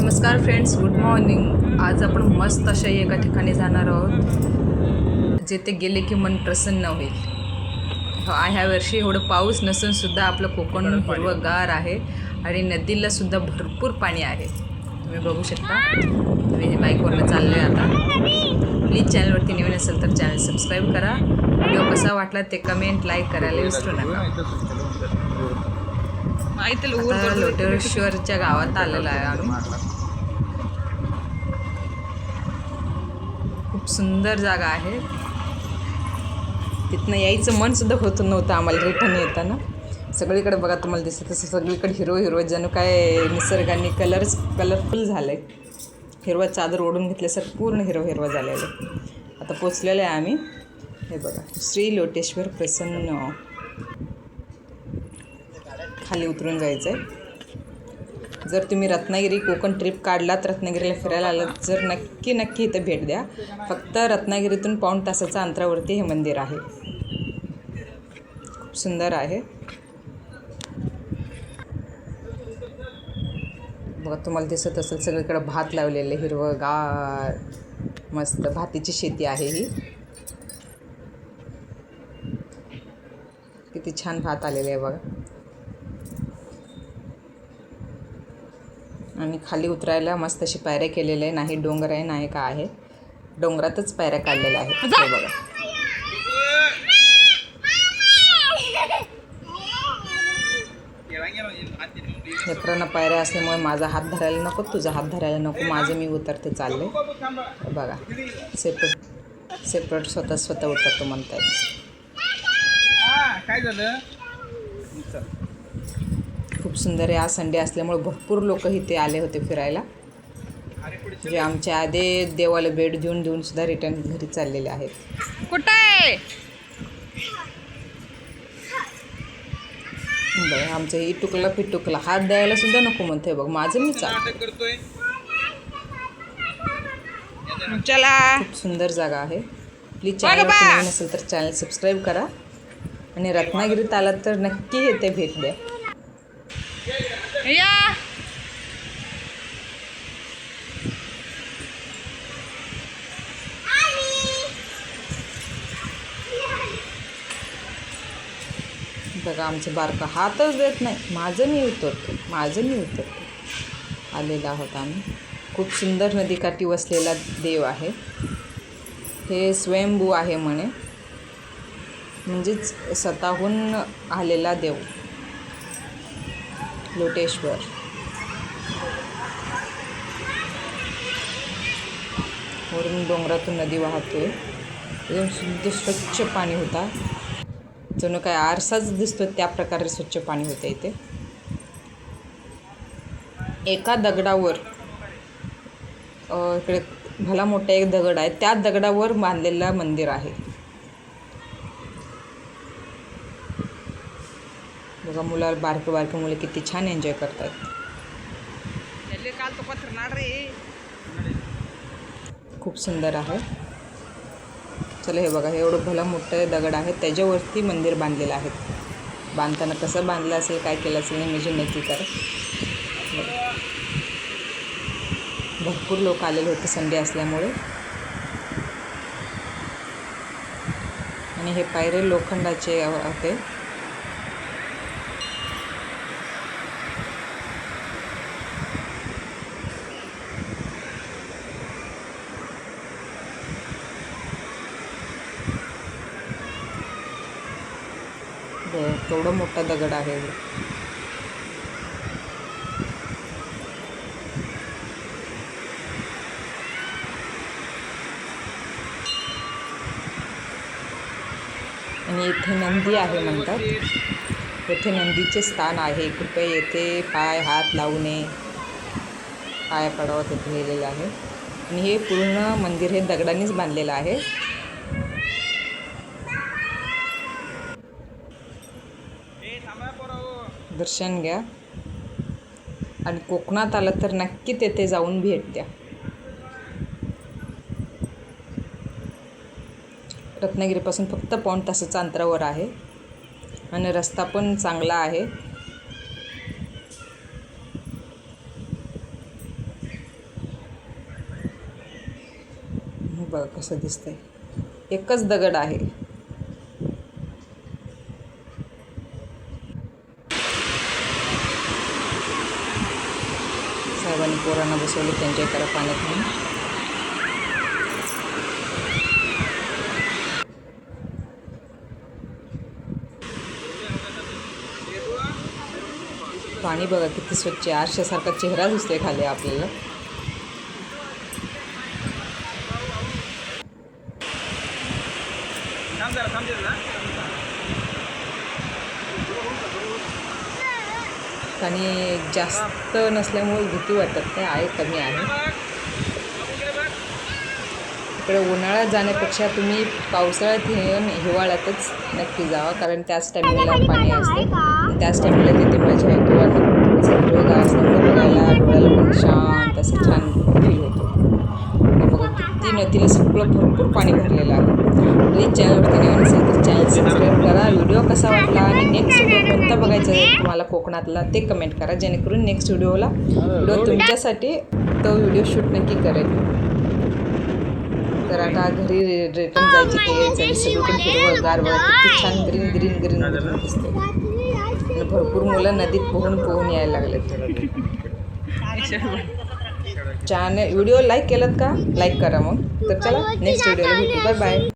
नमस्कार friends, good morning. आज आपण मस्त अशा एका ठिकाणी जाणार आहोत जेथे गेले की मन प्रसन्न होईल. ह्या वर्षी एवढं पाऊस नसून सुद्धा आपलं कोकण हिरवंगार आहे आणि नदीला सुद्धा भरपूर पाणी आहे. तुम्ही बघू शकता. तुम्ही बाईकवरनं चालले आता. प्लीज चॅनलवरती नवीन असेल तर चॅनल सबस्क्राईब करा. व्हिडिओ कसा वाटला ते कमेंट लाईक करायला विसरू नका. लोटेश्वरच्या गावात आलेला आहे आम्ही. खूप सुंदर जागा आहे. तिथनं यायचं मन सुद्धा होत नव्हतं आम्हाला रिटर्न येताना. सगळीकडे बघा, तुम्हाला दिसत तसं सगळीकडे हिरवं जणू काय निसर्गाने कलरफुल झालं आहे. हिरवा चादर ओढून घेतल्यासारखं पूर्ण हिरवं झालेलं आहे. आता पोचलेलं आहे आम्ही. हे बघा, श्री लोटेश्वर प्रसन्न. खाली उतरून जायचं आहे. जर तुम्ही रत्नागिरी कोकण ट्रिप काढलात, रत्नागिरीला फिरायला आलात, जर नक्की इथं भेट द्या. फक्त रत्नागिरीतून पाऊण तासाच्या अंतरावरती हे मंदिर आहे. खूप सुंदर आहे. बघा, तुम्हाला दिसत असेल सगळीकडे भात लावलेले, हिरवंगार मस्त भातीची शेती आहे ही. किती छान भात आलेले आहे बघा. आणि खाली उतरायला मस्त अशी पायऱ्या केलेल्या आहे. नाही डोंगर आहे नाही का आहे, डोंगरातच पायऱ्या काढलेल्या आहेत. हे बघा, लेकरांना पायऱ्या असल्यामुळे माझा हात धरायला नको, तुझा हात धरायला नको, माझं मी उतरते चालले. बघा, सेपरेट स्वतः उतरतो म्हणताय. काय झालं? खूप सुंदर आहे. आज संडे असल्यामुळे भरपूर लोक इथे आले होते फिरायला, जे आमच्या आधी देवाला भेट देऊन सुद्धा रिटर्न घरी चाललेले आहेत. कुठं आहे बघा, आमचं इटुकला पिटुकला हात द्यायला सुद्धा नको म्हणतोय. बघ, माझं मी चालतोय. चला, खूप सुंदर जागा आहे. प्लीज चॅनल नवीन असेल तर चॅनल सबस्क्राईब करा आणि रत्नागिरीत आलात तर नक्की येथे भेट द्या. या बघा, आमचं बारका हातच देत नाही. माझं मी उतरतो. आलेला आहोत आम्ही. खूप सुंदर नदीकाठी वसलेला देव आहे. हे स्वयंभू आहे म्हणजेच स्वतःहून आलेला देव लोटेश्वर. वरून डोंगरातून नदी वाहतोय. एकदम शुद्ध स्वच्छ पाणी होता. जणू काय आरसाच दिसतो त्या प्रकारे स्वच्छ पाणी होतं इथे. एका दगडावर इकडे भला मोठा एक दगड आहे, त्या दगडावर बांधलेलं मंदिर आहे. बघा, बारके मुलं किती छान एन्जॉय करतात. खूप सुंदर आहे. चला, हे बघा, हे एवढं भला मोठं दगड आहे, त्याच्यावरती मंदिर बांधलेलं आहे. बांधताना कसं बांधलं असेल, काय केलं असेल नाही म्हणजे नक्की कर. भरपूर लोक आलेले होते संडे असल्यामुळे. आणि हे पायरे लोखंडाचे होते. केवढा मोठा दगड आहे. आणि इथे नंदी आहे म्हणतात. येथे नंदीचे स्थान आहे. कृपया येथे पाय हात लावू नये, पाया पडावं तिथे लिहिलेलं आहे. आणि हे पूर्ण मंदिर हे दगडांनीच बांधलेलं आहे. दर्शन घ्या आणि कोकणात आलं तर नक्की तेथे जाऊन भेट द्या. रत्नागिरीपासून फक्त पाऊण तासाच्या अंतरावर आहे आणि रस्ता पण चांगला आहे. बघा कसं दिसतंय, एकच दगड आहे. साहेबांनी पोरांना बसवले त्यांच्या करा पाण्यात म्हणून. पाणी बघा किती स्वच्छ, आरशासारखा चेहरा दिसतोय खाली आपल्याला. आणि जास्त नसल्यामुळे भीती वाटत नाही, आहे कमी आहे. इकडे उन्हाळ्यात जाण्यापेक्षा तुम्ही पावसाळ्यात हिवाळ्यातच नक्की जावा, कारण त्याच टायमिंगला पाणी असते, त्याच टायमिंगला तिथे मजा होतो. आणि थोडंसं हिरवगार असल्यामुळे बघायला डोळ्याला पण शांत असं छान फील होतो. बघा किती नदीला सगळं भरपूर पाणी भरलेलं आहे. प्लीज चॅनलवरती नवीन असेल तर चॅनल सबस्क्राईब करा. व्हिडिओ कसा वाटला आणि नेक्स्ट व्हिडिओ कोणता बघायचा आहे तुम्हाला कोकणातला ते कमेंट करा, जेणेकरून नेक्स्ट व्हिडिओ तुमच्यासाठी तो व्हिडिओ शूट नक्की करेल. तर आता घरी रिटर्न जायची तयारी झाली. सगळीकडे हिरवंगार बघा किती छान ग्रीन ग्रीन ग्रीन ग्रीन दिसते. आणि भरपूर मुलं नदीत पोहून यायला लागलेत. चॅनल व्हिडिओ लाईक केलात का? लाईक करा मग. तर चला नेक्स्ट व्हिडिओला भेटू. Bye bye.